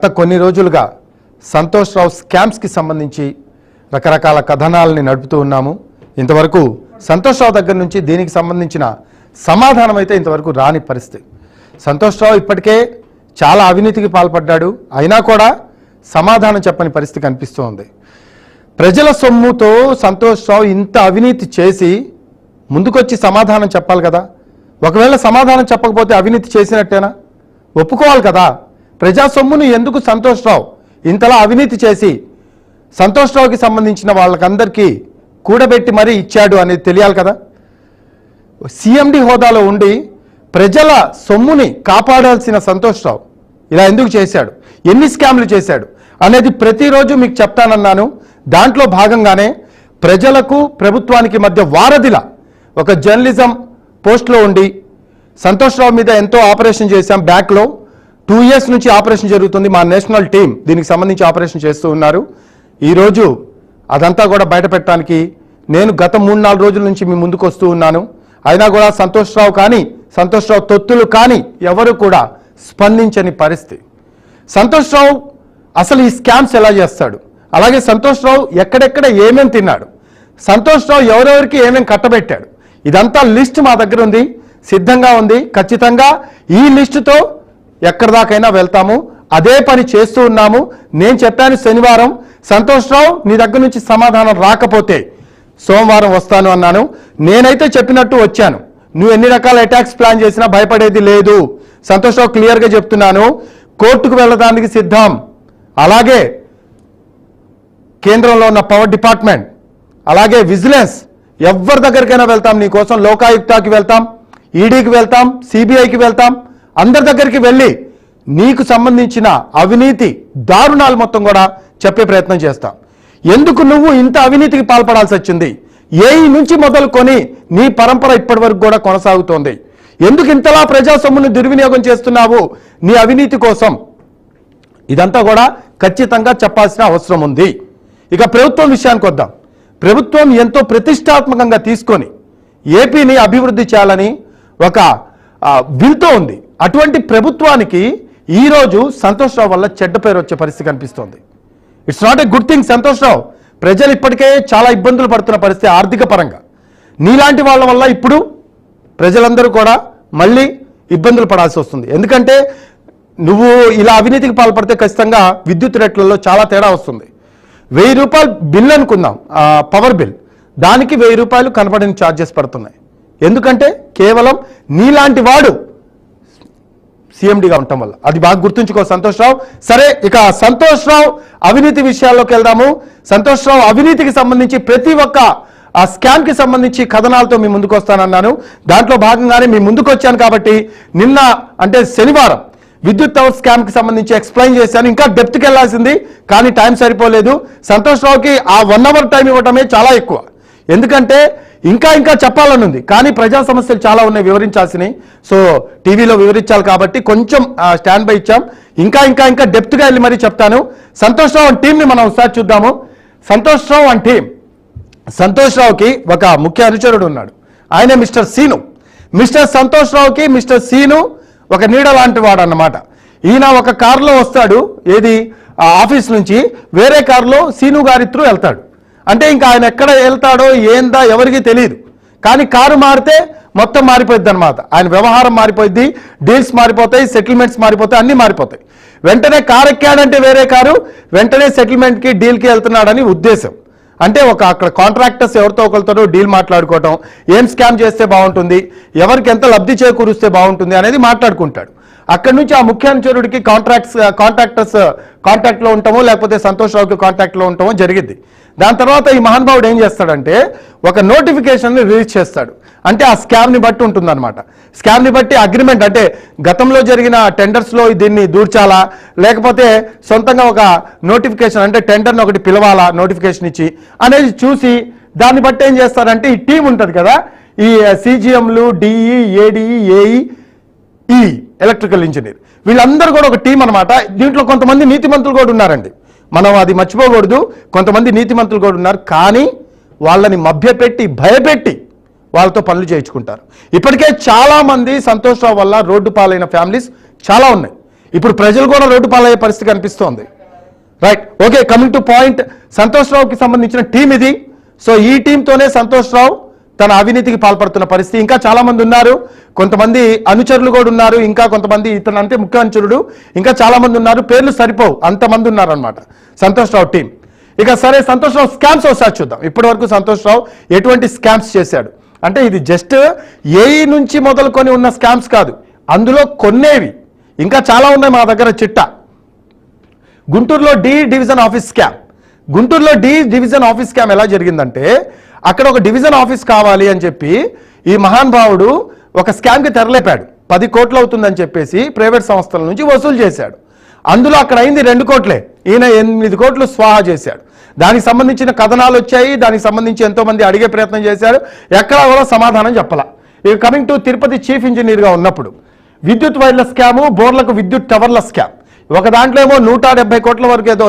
గత కొన్ని రోజులుగా సంతోష్ రావు స్కామ్స్కి సంబంధించి రకరకాల కథనాలని నడుపుతూ ఉన్నాము. ఇంతవరకు సంతోష్ రావు దగ్గర నుంచి దీనికి సంబంధించిన సమాధానం అయితే ఇంతవరకు రాని పరిస్థితి. సంతోష్ రావు ఇప్పటికే చాలా అవినీతికి పాల్పడ్డాడు, అయినా కూడా సమాధానం చెప్పని పరిస్థితి కనిపిస్తూ ఉంది. ప్రజల సొమ్ముతో సంతోష్ రావు ఇంత అవినీతి చేసి ముందుకొచ్చి సమాధానం చెప్పాలి కదా. ఒకవేళ సమాధానం చెప్పకపోతే అవినీతి చేసినట్టేనా? ఒప్పుకోవాలి కదా. ప్రజా సొమ్మును ఎందుకు సంతోష్ రావు ఇంతలా అవినీతి చేసి సంతోష్ రావుకి సంబంధించిన వాళ్ళకందరికీ కూడబెట్టి మరీ ఇచ్చాడు అనేది తెలియాలి కదా. సిఎండి హోదాలో ఉండి ప్రజల సొమ్ముని కాపాడాల్సిన సంతోష్ రావు ఇలా ఎందుకు చేశాడు, ఎన్ని స్కామ్లు చేశాడు అనేది ప్రతిరోజు మీకు చెప్తానన్నాను. దాంట్లో భాగంగానే ప్రజలకు ప్రభుత్వానికి మధ్య వారధిలా ఒక జర్నలిజం పోస్ట్లో ఉండి సంతోష్ రావు మీద ఎంతో ఆపరేషన్ చేశాం. బ్యాక్లో 2 years నుంచి ఆపరేషన్ జరుగుతుంది. మా నేషనల్ టీం దీనికి సంబంధించి ఆపరేషన్ చేస్తూ ఉన్నారు. ఈరోజు అదంతా కూడా బయట పెట్టడానికి నేను గత 3-4 రోజుల నుంచి మీ ముందుకు వస్తూ ఉన్నాను. అయినా కూడా సంతోష్ రావు కానీ సంతోష్ రావు తొత్తులు కానీ ఎవరు కూడా స్పందించని పరిస్థితి. సంతోష్ రావు అసలు ఈ స్కామ్స్ ఎలా చేస్తాడు, అలాగే సంతోష్ రావు ఎక్కడెక్కడ ఏమేమి తిన్నాడు, సంతోష్ రావు ఎవరెవరికి ఏమేమి కట్టబెట్టాడు, ఇదంతా లిస్ట్ మా దగ్గర ఉంది, సిద్ధంగా ఉంది. ఖచ్చితంగా ఈ లిస్టుతో ఎక్కడి దాకైనా వెళ్తాము. అదే పని చేస్తూ ఉన్నాము. నేను చెప్పాను శనివారం సంతోష్ రావు నీ దగ్గర నుంచి సమాధానం రాకపోతే సోమవారం వస్తాను అన్నాను. నేనైతే చెప్పినట్టు వచ్చాను. నువ్వు ఎన్ని రకాల అటాక్స్ ప్లాన్ చేసినా భయపడేది లేదు. సంతోష్ రావు క్లియర్గా చెప్తున్నాను, కోర్టుకు వెళ్ళడానికి సిద్ధం. అలాగే కేంద్రంలో ఉన్న పవర్ డిపార్ట్మెంట్, అలాగే విజిలెన్స్, ఎవరి దగ్గరికైనా వెళ్తాం. నీ కోసం లోకాయుక్తకి వెళ్తాం, ఈడీకి వెళ్తాం, సిబిఐకి వెళ్తాం. అందరి దగ్గరికి వెళ్ళి నీకు సంబంధించిన అవినీతి దారుణాలు మొత్తం కూడా చెప్పే ప్రయత్నం చేస్తాం. ఎందుకు నువ్వు ఇంత అవినీతికి పాల్పడాల్సి వచ్చింది, ఏఈ నుంచి మొదలుకొని నీ పరంపర ఇప్పటి వరకు కూడా కొనసాగుతోంది, ఎందుకు ఇంతలా ప్రజా సొమ్మును దుర్వినియోగం చేస్తున్నావు నీ అవినీతి కోసం, ఇదంతా కూడా ఖచ్చితంగా చెప్పాల్సిన అవసరం ఉంది. ఇక ప్రభుత్వం విషయానికి వద్దాం. ప్రభుత్వం ఎంతో ప్రతిష్టాత్మకంగా తీసుకొని ఏపీని అభివృద్ధి చేయాలని ఒక బిల్తో ఉంది. అటువంటి ప్రభుత్వానికి ఈరోజు సంతోష్ రావు వల్ల చెడ్డ పేరు వచ్చే పరిస్థితి కనిపిస్తోంది. It's not a good thing. Santosh Rao ప్రజలు ఇప్పటికే చాలా ఇబ్బందులు పడుతున్న పరిస్థితి ఆర్థిక పరంగా. నీలాంటి వాళ్ళ వల్ల ఇప్పుడు ప్రజలందరూ కూడా మళ్ళీ ఇబ్బందులు పడాల్సి వస్తుంది. ఎందుకంటే నువ్వు ఇలా అవినీతికి పాల్పడితే ఖచ్చితంగా విద్యుత్ రేట్లలో చాలా తేడా వస్తుంది. 1000 రూపాయలు బిల్ అనుకుందాం, పవర్ బిల్, దానికి 1000 రూపాయలు కనపడని ఛార్జెస్ పడుతున్నాయి. ఎందుకంటే కేవలం నీలాంటి వాడు సీఎండీగా ఉండటం వల్ల. అది బాగా గుర్తుంచుకో సంతోష్ రావు. సరే, ఇక సంతోష్ రావు అవినీతి విషయాల్లోకి వెళ్దాము. సంతోష్ రావు అవినీతికి సంబంధించి ప్రతి ఒక్క ఆ స్కామ్కి సంబంధించి కథనాలతో మీ ముందుకు వస్తానన్నాను. దాంట్లో భాగంగానే మీ ముందుకు వచ్చాను. కాబట్టి నిన్న అంటే శనివారం విద్యుత్ టవర్ స్కామ్కి సంబంధించి ఎక్స్ప్లెయిన్ చేశాను. ఇంకా డెప్త్కి వెళ్లాల్సింది కానీ టైం సరిపోలేదు. సంతోష్ రావుకి ఆ 1 hour టైం ఇవ్వటమే చాలా ఎక్కువ. ఎందుకంటే ఇంకా చెప్పాలని ఉంది, కానీ ప్రజా సమస్యలు చాలా ఉన్నాయి వివరించాల్సినవి. సో టీవీలో వివరించాలి కాబట్టి కొంచెం స్టాండ్ బై ఇచ్చాం. ఇంకా డెప్త్గా వెళ్ళి మరీ చెప్తాను. సంతోష్ రావు అండ్ టీంని మనం ఒకసారి చూద్దాము. Santosh Rao and team. సంతోష్ రావుకి ఒక ముఖ్య అనుచరుడు ఉన్నాడు, ఆయనే మిస్టర్ సీను. మిస్టర్ సంతోష్ రావుకి మిస్టర్ సీను ఒక నీడ లాంటి వాడు అన్నమాట. ఈయన ఒక కారులో వస్తాడు, ఏది ఆఫీస్ నుంచి, వేరే కారులో సీను గారి త్రూ వెళ్తాడు. అంటే ఇంకా ఆయన ఎక్కడ వెళ్తాడో ఏందా ఎవరికి తెలియదు, కానీ కారు మారితే మొత్తం మారిపోద్ది అనమాట. ఆయన వ్యవహారం మారిపోద్ది, డీల్స్ మారిపోతాయి, సెటిల్మెంట్స్ మారిపోతాయి, అన్నీ మారిపోతాయి. వెంటనే కారు ఎక్కాడంటే వేరే కారు, వెంటనే సెటిల్మెంట్కి డీల్కి వెళ్తున్నాడని ఉద్దేశం. అంటే అక్కడ కాంట్రాక్టర్స్ ఎవరితో ఒకరితో డీల్ మాట్లాడుకోవటం, ఏం స్కామ్ చేస్తే బాగుంటుంది, ఎవరికి ఎంత లబ్ధి చేకూరుస్తే బాగుంటుంది అనేది మాట్లాడుకుంటాడు. అక్కడి నుంచి ఆ ముఖ్య అనుచరుడికి కాంట్రాక్టర్స్ కాంటాక్ట్లో ఉంటామో లేకపోతే సంతోష్ రావుకి కాంటాక్ట్లో ఉంటామో జరిగింది. దాని తర్వాత ఈ మహానుభావుడు ఏం చేస్తాడంటే ఒక నోటిఫికేషన్ని రిలీజ్ చేస్తాడు. అంటే ఆ స్కామ్ని బట్టి ఉంటుందన్నమాట. స్కామ్ని బట్టి అగ్రిమెంట్, అంటే గతంలో జరిగిన టెండర్స్లో దీన్ని దూర్చాలా లేకపోతే సొంతంగా ఒక నోటిఫికేషన్ అంటే టెండర్ని ఒకటి పిలవాలా నోటిఫికేషన్ ఇచ్చి అనేది చూసి దాన్ని బట్టి ఏం చేస్తారంటే ఈ టీం ఉంటుంది కదా, ఈ సిజిఎంలు, డిఈ, ఏడిఈ, ఏఈ, ఈ ఎలక్ట్రికల్ ఇంజనీర్, వీళ్ళందరూ కూడా ఒక టీం అనమాట. దీంట్లో కొంతమంది నీతిమంతులు కూడా ఉన్నారండి, మనం అది మర్చిపోకూడదు. కొంతమంది నీతిమంతులు కూడా ఉన్నారు, కానీ వాళ్ళని మభ్యపెట్టి భయపెట్టి వాళ్ళతో పనులు చేయించుకుంటారు. ఇప్పటికే చాలామంది సంతోష్ రావు వల్ల రోడ్డు పాలైన ఫ్యామిలీస్ చాలా ఉన్నాయి. ఇప్పుడు ప్రజలు కూడా రోడ్డు పాలయ్యే పరిస్థితి కనిపిస్తోంది. Right, okay, coming to point, Santosh రావుకి సంబంధించిన టీం ఇది. సో ఈ టీంతోనే సంతోష్ రావు తన అవినీతికి పాల్పడుతున్న పరిస్థితి. ఇంకా చాలా మంది ఉన్నారు, కొంతమంది అనుచరులు కూడా ఉన్నారు, ఇంకా కొంతమంది ఇతను అంతే ముఖ్య అనుచరుడు, ఇంకా చాలా మంది ఉన్నారు, పేర్లు సరిపోవు, అంతమంది ఉన్నారు అనమాట సంతోష్ రావు టీం. ఇక సరే, సంతోష్ రావు స్కామ్స్ ఒకసారి చూద్దాం. ఇప్పటి వరకు సంతోష్ రావు ఎటువంటి స్కామ్స్ చేశాడు అంటే, ఇది జస్ట్ ఏఈ నుంచి మొదలుకొని ఉన్న స్కామ్స్ కాదు, అందులో కొన్నేవి ఇంకా చాలా ఉన్నాయి మా దగ్గర చిట్టా. గుంటూరులో డి డివిజన్ ఆఫీస్ స్కామ్. గుంటూరులో డి డివిజన్ ఆఫీస్ స్కామ్ ఎలా జరిగిందంటే, అక్కడ ఒక డివిజన్ ఆఫీస్ కావాలి అని చెప్పి ఈ మహానుభావుడు ఒక స్కామ్కి తెరలేపాడు. 10 కోట్లు అవుతుందని చెప్పేసి ప్రైవేట్ సంస్థల నుంచి వసూలు చేశాడు. అందులో అక్కడ అయింది 2 కోట్లే, ఈయన 8 కోట్లు స్వాహా చేశాడు. దానికి సంబంధించిన కథనాలు వచ్చాయి, దానికి సంబంధించి ఎంతో మంది అడిగే ప్రయత్నం చేశారు, ఎక్కడా కూడా సమాధానం చెప్పాల. ఇక కమింగ్ టు తిరుపతి చీఫ్ ఇంజనీర్గా ఉన్నప్పుడు విద్యుత్ వైర్ల స్కాము, బోర్లకు విద్యుత్ టవర్ల స్కామ్. ఒక దాంట్లో ఏమో 170 కోట్ల వరకు ఏదో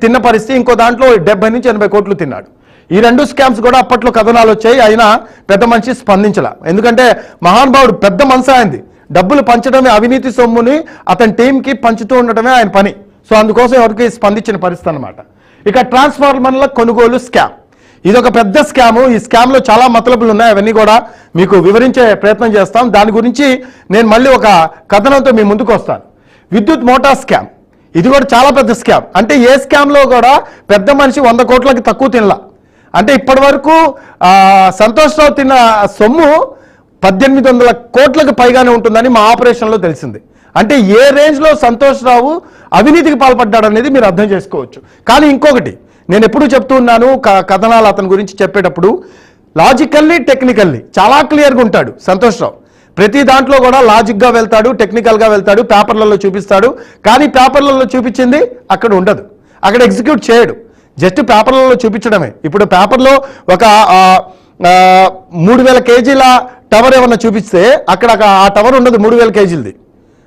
తిన్న పరిస్థితి, ఇంకో దాంట్లో 70 నుంచి 80 కోట్లు తిన్నాడు. ఈ 2 స్కామ్స్ కూడా అప్పట్లో కథనాలు వచ్చాయి, అయినా పెద్ద మనిషి స్పందించాల. ఎందుకంటే మహానుభావుడు పెద్ద మనసు అయింది, డబ్బులు పంచడమే, అవినీతి సొమ్ముని అతని టీంకి పంచుతూ ఉండటమే ఆయన పని. సో అందుకోసం ఎవరికి స్పందించిన పరిస్థితి అనమాట. ఇక ట్రాన్స్ఫార్మర్ల కొనుగోలు స్కామ్, ఇదొక పెద్ద స్కాము. ఈ స్కామ్లో చాలా మతలబులు ఉన్నాయి, అవన్నీ కూడా మీకు వివరించే ప్రయత్నం చేస్తాం. దాని గురించి నేను మళ్ళీ ఒక కథనంతో మీ ముందుకు వస్తాను. విద్యుత్ మోటార్ స్కామ్, ఇది కూడా చాలా పెద్ద స్కామ్. అంటే ఏ స్కామ్లో కూడా పెద్ద మనిషి 100 కోట్లకి తక్కువ తినలా. అంటే ఇప్పటి వరకు సంతోష్ రావు తిన్న సొమ్ము 1800 కోట్లకు పైగానే ఉంటుందని మా ఆపరేషన్లో తెలిసింది. అంటే ఏ రేంజ్లో సంతోష్ రావు అవినీతికి పాల్పడ్డాడు అనేది మీరు అర్థం చేసుకోవచ్చు. కానీ ఇంకొకటి నేను ఎప్పుడూ చెప్తూ ఉన్నాను, కథనాలు అతని గురించి చెప్పేటప్పుడు లాజికల్లీ టెక్నికల్లీ చాలా క్లియర్గా ఉంటాడు సంతోష్ రావు. ప్రతి దాంట్లో కూడా లాజిక్గా వెళ్తాడు, టెక్నికల్గా వెళ్తాడు, పేపర్లలో చూపిస్తాడు. కానీ పేపర్లలో చూపించింది అక్కడ ఉండదు, అక్కడ ఎగ్జిక్యూట్ చేయడు, జస్ట్ పేపర్లలో చూపించడమే. ఇప్పుడు పేపర్లో ఒక 3000 కేజీల టవర్ ఏమన్నా చూపిస్తే అక్కడ ఆ టవర్ ఉండదు 3000 కేజీలది,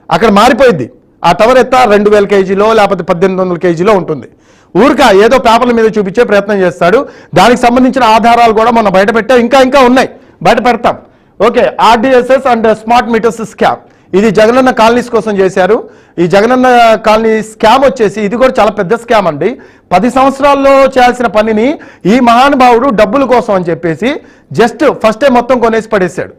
అక్కడ మారిపోయింది. ఆ టవర్ ఎత్తా 2000 కేజీలో లేకపోతే 1800 కేజీలో ఉంటుంది. ఊరిక ఏదో పేపర్ల మీద చూపించే ప్రయత్నం చేస్తాడు. దానికి సంబంధించిన ఆధారాలు కూడా మనం బయట పెట్టాం, ఇంకా ఉన్నాయి, బయట పెడతాం. Okay, RDSS and smart meters scam, ఇది జగనన్న కాలనీస్ కోసం చేశారు. ఈ జగనన్న కాలనీ స్కామ్ వచ్చేసి ఇది కూడా చాలా పెద్ద స్కామ్ అండి. 10 సంవత్సరాల్లో చేయాల్సిన పనిని ఈ మహానుభావుడు డబ్బుల కోసం అని చెప్పేసి జస్ట్ ఫస్టే మొత్తం కొనేసి పడేశాడు.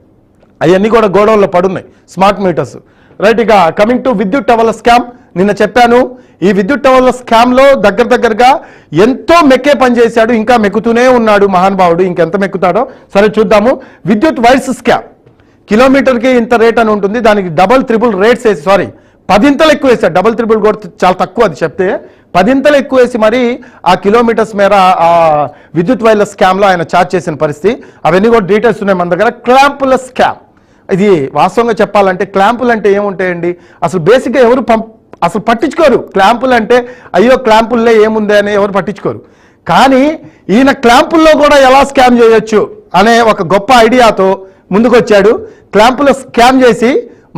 అవన్నీ కూడా గోడౌన్లో పడున్నాయి స్మార్ట్ మీటర్స్. రైట్, ఇక కమింగ్ టు విద్యుత్ టవర్ల స్కామ్, నిన్న చెప్పాను. ఈ విద్యుత్ టవర్ల స్కామ్లో దగ్గరగా ఎంతో మెక్కే పని చేశాడు, ఇంకా మెక్కుతూనే ఉన్నాడు మహానుభావుడు. ఇంకెంత మెక్కుతాడో సరే చూద్దాము. విద్యుత్ వైర్స్ స్కామ్, కిలోమీటర్కి ఇంత రేట్ అని ఉంటుంది, దానికి డబల్ త్రిబుల్ రేట్స్ వేసి 10 ఇంతలు ఎక్కువ వేసాడు. డబల్ త్రిబుల్ కూడా చాలా తక్కువ, అది చెప్తే 10 ఇంతలు ఎక్కువ వేసి మరి ఆ కిలోమీటర్స్ మేర ఆ విద్యుత్ వైర్ల స్కామ్లో ఆయన ఛార్జ్ చేసిన పరిస్థితి. అవన్నీ కూడా డీటెయిల్స్ ఉన్నాయి మన దగ్గర. క్లాంపుల స్కామ్, ఇది వాస్తవంగా చెప్పాలంటే క్లాంపులు అంటే ఏముంటాయండి, అసలు బేసిక్గా ఎవరు అసలు పట్టించుకోరు. క్లాంపులు అంటే అయ్యో క్లాంపుల్లో ఏముంది అని ఎవరు పట్టించుకోరు. కానీ ఈయన క్లాంపుల్లో కూడా ఎలా స్కామ్ చేయొచ్చు అనే ఒక గొప్ప ఐడియాతో ముందుకు వచ్చాడు. క్లాంపులో స్కామ్ చేసి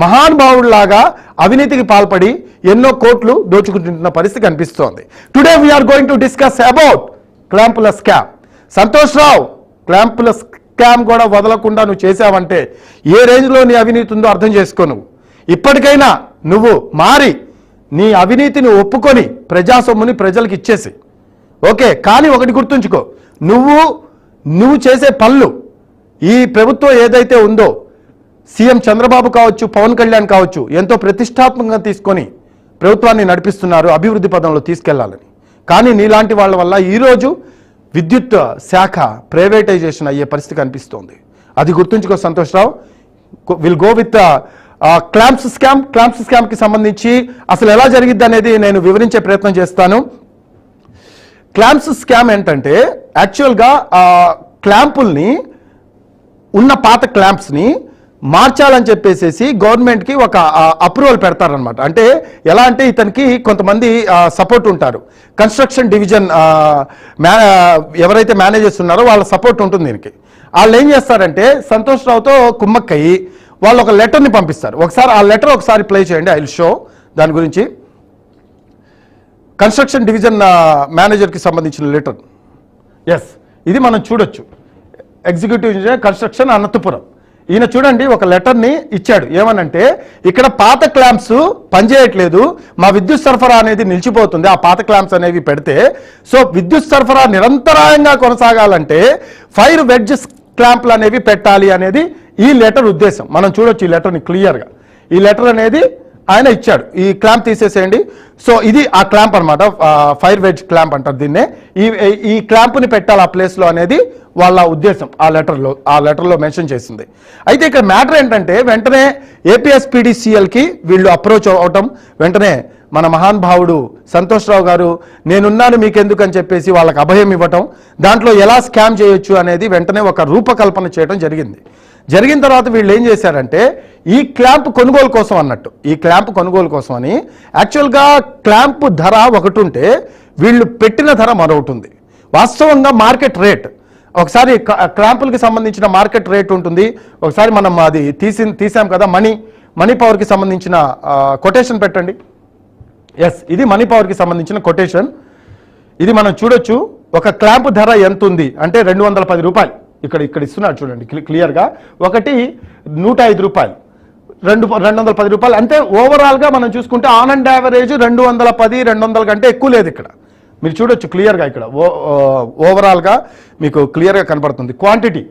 మహానుభావుడిలాగా అవినీతికి పాల్పడి ఎన్నో కోట్లు దోచుకుంటున్న పరిస్థితి కనిపిస్తోంది. Today we are going to discuss about క్లాంపుల స్కామ్. సంతోష్ రావు క్లాంపుల స్కామ్ కూడా వదలకుండా నువ్వు చేసావంటే ఏ రేంజ్లో నీ అవినీతి ఉందో అర్థం చేసుకో. నువ్వు ఇప్పటికైనా నువ్వు మారి నీ అవినీతిని ఒప్పుకొని ప్రజాసొమ్ముని ప్రజలకు ఇచ్చేసి ఓకే. కానీ ఒకటి గుర్తుంచుకో, నువ్వు చేసే పనులు ఈ ప్రభుత్వం ఏదైతే ఉందో, సీఎం చంద్రబాబు కావచ్చు, పవన్ కళ్యాణ్ కావచ్చు, ఎంతో ప్రతిష్టాత్మకంగా తీసుకొని ప్రభుత్వాన్ని నడిపిస్తున్నారు అభివృద్ధి పదంలో తీసుకెళ్లాలని. కానీ నీలాంటి వాళ్ళ వల్ల ఈరోజు విద్యుత్ శాఖ ప్రైవేటైజేషన్ అయ్యే పరిస్థితి కనిపిస్తోంది. అది గుర్తుంచుకో సంతోష్ రావు. విల్ గో విత్ క్లాంప్స్ స్కామ్కి సంబంధించి అసలు ఎలా జరిగిద్ది అనేది నేను వివరించే ప్రయత్నం చేస్తాను. క్లాంప్స్ స్కామ్ ఏంటంటే యాక్చువల్గా క్లాంపుల్ని ఉన్న పాత క్లాంప్స్ని మార్చాలని చెప్పేసి గవర్నమెంట్కి ఒక అప్రూవల్ పెడతారనమాట. అంటే ఎలా అంటే ఇతనికి కొంతమంది సపోర్ట్ ఉంటారు, కన్స్ట్రక్షన్ డివిజన్ ఎవరైతే మేనేజర్స్ ఉన్నారో వాళ్ళ సపోర్ట్ ఉంటుంది దీనికి. వాళ్ళు ఏం చేస్తారంటే సంతోష్ రావుతో కుమ్మక్కయ్యి వాళ్ళు ఒక లెటర్ని పంపిస్తారు. ఒకసారి ఆ లెటర్ ఒకసారి ప్లే చేయండి, ఐ విల్ షో దాని గురించి. కన్స్ట్రక్షన్ డివిజన్ మేనేజర్కి సంబంధించిన లెటర్. ఎస్, ఇది మనం చూడొచ్చు. Executive engineer construction Anantapuram. ఈయన చూడండి ఒక లెటర్ని ఇచ్చాడు. ఏమనంటే ఇక్కడ పాత క్లాంప్స్ పనిచేయట్లేదు, మా విద్యుత్ సరఫరా అనేది నిలిచిపోతుంది ఆ పాత క్లాంప్స్ అనేవి పెడితే. సో విద్యుత్ సరఫరా నిరంతరాయంగా కొనసాగాలంటే ఫైర్ వెడ్జ్ క్లాంప్లు అనేవి పెట్టాలి అనేది ఈ లెటర్ ఉద్దేశం. మనం చూడొచ్చు ఈ లెటర్ని క్లియర్గా. ఈ లెటర్ అనేది ఆయన ఇచ్చాడు, ఈ క్లాంప్ తీసేసేయండి. సో ఇది ఆ క్లాంప్ అనమాట, ఫైర్ వెడ్జ్ క్లాంప్ అంటారు దీన్నే. ఈ క్లాంప్ని పెట్టాలి ఆ ప్లేస్లో అనేది వాళ్ళ ఉద్దేశం ఆ లెటర్లో మెన్షన్ చేసింది. అయితే ఇక్కడ మ్యాటర్ ఏంటంటే వెంటనే ఏపీఎస్పీడీసీఎల్కి వీళ్ళు అప్రోచ్ అవటం, వెంటనే మన మహానుభావుడు సంతోష్ రావు గారు నేనున్నాను మీకెందుకు అని చెప్పేసి వాళ్ళకి అభయం ఇవ్వటం, దాంట్లో ఎలా స్కామ్ చేయొచ్చు అనేది వెంటనే ఒక రూపకల్పన చేయడం జరిగింది. జరిగిన తర్వాత వీళ్ళు ఏం చేశారంటే ఈ క్లాంప్ కొనుగోలు కోసం అన్నట్టు, ఈ క్లాంప్ కొనుగోలు కోసం అని యాక్చువల్గా క్లాంప్ ధర ఒకటి ఉంటే వీళ్ళు పెట్టిన ధర మరొకటి ఉంది. వాస్తవంగా మార్కెట్ రేట్ ఒకసారి క్లాంపులకి సంబంధించిన మార్కెట్ రేట్ ఉంటుంది, ఒకసారి మనం అది తీసాం కదా మనీ పవర్కి సంబంధించిన కొటేషన్ పెట్టండి. ఎస్, ఇది మనీ పవర్కి సంబంధించిన కొటేషన్. ఇది మనం చూడొచ్చు. ఒక క్లాంప్ ధర ఎంత ఉంది అంటే 210 రూపాయలు. ఇక్కడ ఇస్తున్నాడు చూడండి క్లియర్గా. ఒకటి 105 రూపాయలు, 210 రూపాయలు. అంటే ఓవరాల్గా మనం చూసుకుంటే ఆన్ అండ్ యావరేజ్ 210, 200 కంటే ఎక్కువ లేదు ఇక్కడ. మీరు చూడొచ్చు క్లియర్గా, ఇక్కడ ఓవరాల్గా మీకు క్లియర్గా కనపడుతుంది. క్వాంటిటీ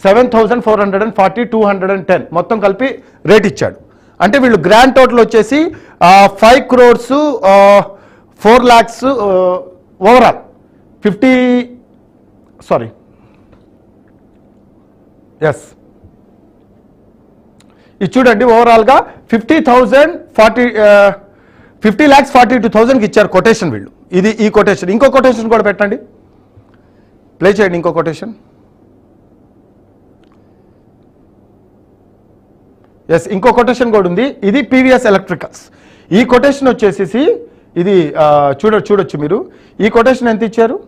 7440, 210 మొత్తం కలిపి రేట్ ఇచ్చాడు. అంటే వీళ్ళు గ్రాండ్ టోటల్ వచ్చేసి 5 crores 4 lakhs overall 50 sorry yes ఇది చూడండి ఓవరాల్గా 50,42,000కి ఇచ్చారు కొటేషన్ వీళ్ళు. ఇది ఈ కొటేషన్. ఇంకో కొటేషన్ కూడా పెట్టండి, ప్లే చేయండి. ఇంకో కొటేషన్. ఎస్, ఇంకో కొటేషన్ కూడా ఉంది. ఇది పీవీఎస్ ఎలక్ట్రికల్స్. ఈ కొటేషన్ వచ్చేసి ఇది చూడొచ్చు మీరు. ఈ కొటేషన్ ఎంత ఇచ్చారు?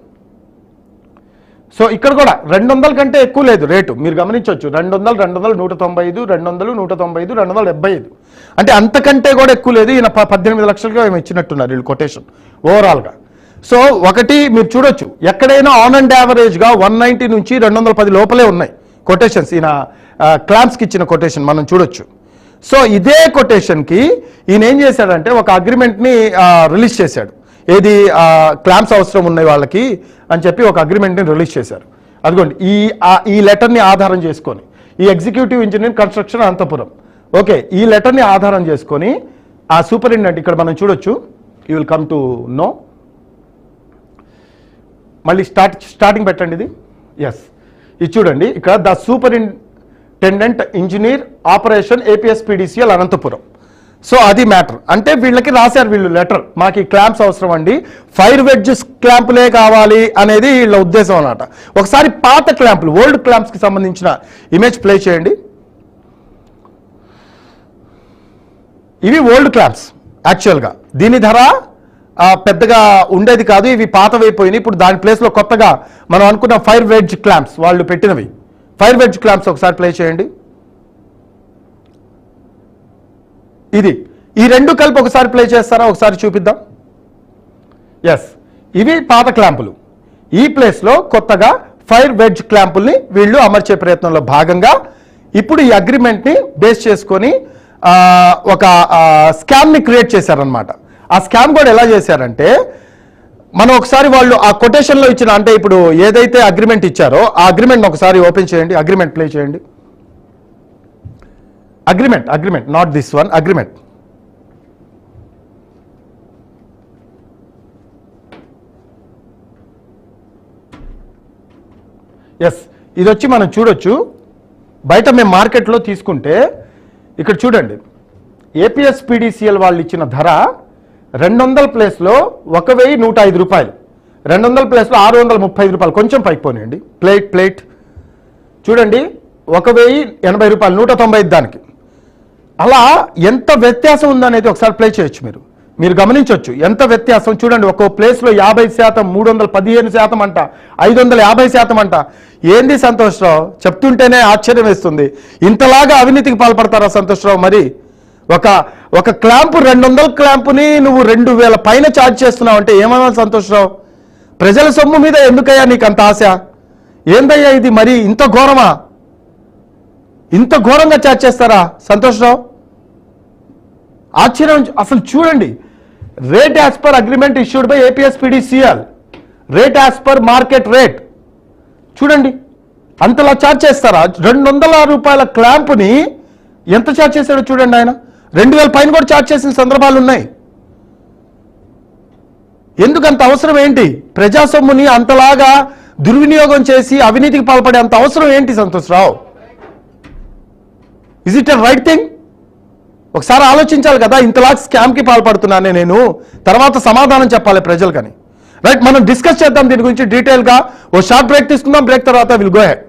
సో ఇక్కడ కూడా 200 కంటే ఎక్కువ లేదు రేటు, మీరు గమనించవచ్చు. 200, 195, 200, 195, 275 అంటే అంతకంటే కూడా ఎక్కువ లేదు. ఈయన 18 లక్షలుగా ఏమి ఇచ్చినట్టున్నారు వీళ్ళు కొటేషన్ ఓవరాల్గా. సో ఒకటి మీరు చూడొచ్చు, ఎక్కడైనా ఆన్ అండ్ యావరేజ్గా 190 నుంచి 210 లోపలే ఉన్నాయి కొటేషన్స్. ఈయన క్లాంప్స్కి ఇచ్చిన కొటేషన్ మనం చూడొచ్చు. సో ఇదే కొటేషన్కి ఈయన ఏం చేశాడంటే ఒక అగ్రిమెంట్ని రిలీజ్ చేశాడు. ఏది క్లాంప్స్ అవసరం ఉన్నాయి వాళ్ళకి అని చెప్పి ఒక అగ్రిమెంట్ని రిలీజ్ చేశారు. అదిగోండి ఈ లెటర్ని ఆధారం చేసుకొని, ఈ executive engineer construction Anantapuram, okay, ఈ లెటర్ని ఆధారం చేసుకొని ఆ సూపరింటెండెంట్ ఇక్కడ మనం చూడొచ్చు. You will come to know. మళ్ళీ స్టార్టింగ్ పెట్టండి ఇది. ఎస్, ఇది చూడండి ఇక్కడ the superintendent engineer operation APSPDCL Anantapuram. So అది మ్యాటర్. అంటే వీళ్ళకి రాశారు వీళ్ళు లెటర్, మాకు ఈ క్లాంప్స్ అవసరం అండి, ఫైర్ వెడ్జ్ క్లాంపులే కావాలి అనేది వీళ్ళ ఉద్దేశం అన్నమాట. ఒకసారి పాత క్లాంపులు, ఓల్డ్ క్లాంప్స్కి సంబంధించిన ఇమేజ్ ప్లే చేయండి. ఇవి ఓల్డ్ క్లాంప్స్ యాక్చువల్గా. దీని ధర పెద్దగా ఉండేది కాదు, ఇవి పాతవైపోయినాయి. ఇప్పుడు దాని ప్లేస్లో కొత్తగా మనం అనుకున్న ఫైర్ వెడ్జ్ క్లాంప్స్ వాళ్ళు పెట్టినవి. ఫైర్ వెడ్జ్ క్లాంప్స్ ఒకసారి ప్లే చేయండి. ఇది ఈ రెండు కలిపి ఒకసారి ప్లే చేస్తారా? ఒకసారి చూపిద్దాం. ఎస్, ఇవి పాత క్లాంపులు. ఈ ప్లేస్లో కొత్తగా ఫైర్ వెడ్జ్ క్లాంపుల్ని వీళ్ళు అమర్చే ప్రయత్నంలో భాగంగా ఇప్పుడు ఈ అగ్రిమెంట్ని బేస్ చేసుకొని ఒక స్కామ్ని క్రియేట్ చేశారనమాట. ఆ స్కామ్ కూడా ఎలా చేశారంటే, మనం ఒకసారి వాళ్ళు ఆ కొటేషన్లో ఇచ్చిన, అంటే ఇప్పుడు ఏదైతే అగ్రిమెంట్ ఇచ్చారో ఆ అగ్రిమెంట్ ఒకసారి ఓపెన్ చేయండి. అగ్రిమెంట్ ప్లే చేయండి. Agreement not this one, agreement. Yes, ఇది వచ్చి మనం చూడొచ్చు. బయట మేము మార్కెట్లో తీసుకుంటే ఇక్కడ చూడండి, ఏపీఎస్పీడీసీఎల్ వాళ్ళు ఇచ్చిన ధర 200 ప్లేస్లో 1,105 రూపాయలు, 200 ప్లేస్లో 635 రూపాయలు. కొంచెం పైకి పోనీయండి. ప్లేట్ చూడండి, 1,080 రూపాయలు, 195 దానికి. అలా ఎంత వ్యత్యాసం ఉందనేది ఒకసారి ప్లే చేయొచ్చు. మీరు గమనించవచ్చు ఎంత వ్యత్యాసం. చూడండి, ఒక్కో ప్లేస్లో 50%, 315% అంట, 550% అంట. ఏంది సంతోష్రావు, చెప్తుంటేనే ఆశ్చర్యం వేస్తుంది. ఇంతలాగా అవినీతికి పాల్పడతారా సంతోష్రావు? మరి ఒక క్లాంపు, 200 క్లాంపుని నువ్వు 2,000 పైన ఛార్జ్ చేస్తున్నావు అంటే ఏమన్నా సంతోష్రావు? ప్రజల సొమ్ము మీద ఎందుకయ్యా నీకు అంత ఆశ? ఏందయ్యా ఇది? మరి ఇంత ఘోరమా? ఇంత ఘోరంగా చార్జ్ చేస్తారా సంతోష్ రావు? ఆశ్చర్యం. అసలు చూడండి, rate as per agreement issued by APSPDCL, rate as per market rate. చూడండి, అంతలా చార్జ్ చేస్తారా? 200 రూపాయల క్లాంపుని ఎంత చార్జ్ చేశాడో చూడండి ఆయన. 2000 పైన కూడా చార్జ్ చేసిన సందర్భాలు ఉన్నాయి. ఎందుకంత అవసరం ఏంటి? ప్రజా సొమ్ముని అంతలాగా దుర్వినియోగం చేసి అవినీతికి పాల్పడే అంత అవసరం ఏంటి Santosh Rao? Is it a right thing? ఒకసారి ఆలోచించాలి కదా. ఇంతలా స్కామ్కి పాల్పడుతున్నానే నేను, తర్వాత సమాధానం చెప్పాలి ప్రజలకని. రైట్, మనం డిస్కస్ చేద్దాం దీని గురించి డీటెయిల్గా. ఓ షార్ట్ బ్రేక్ తీసుకుందాం, బ్రేక్ తర్వాత విల్ గో హెడ్.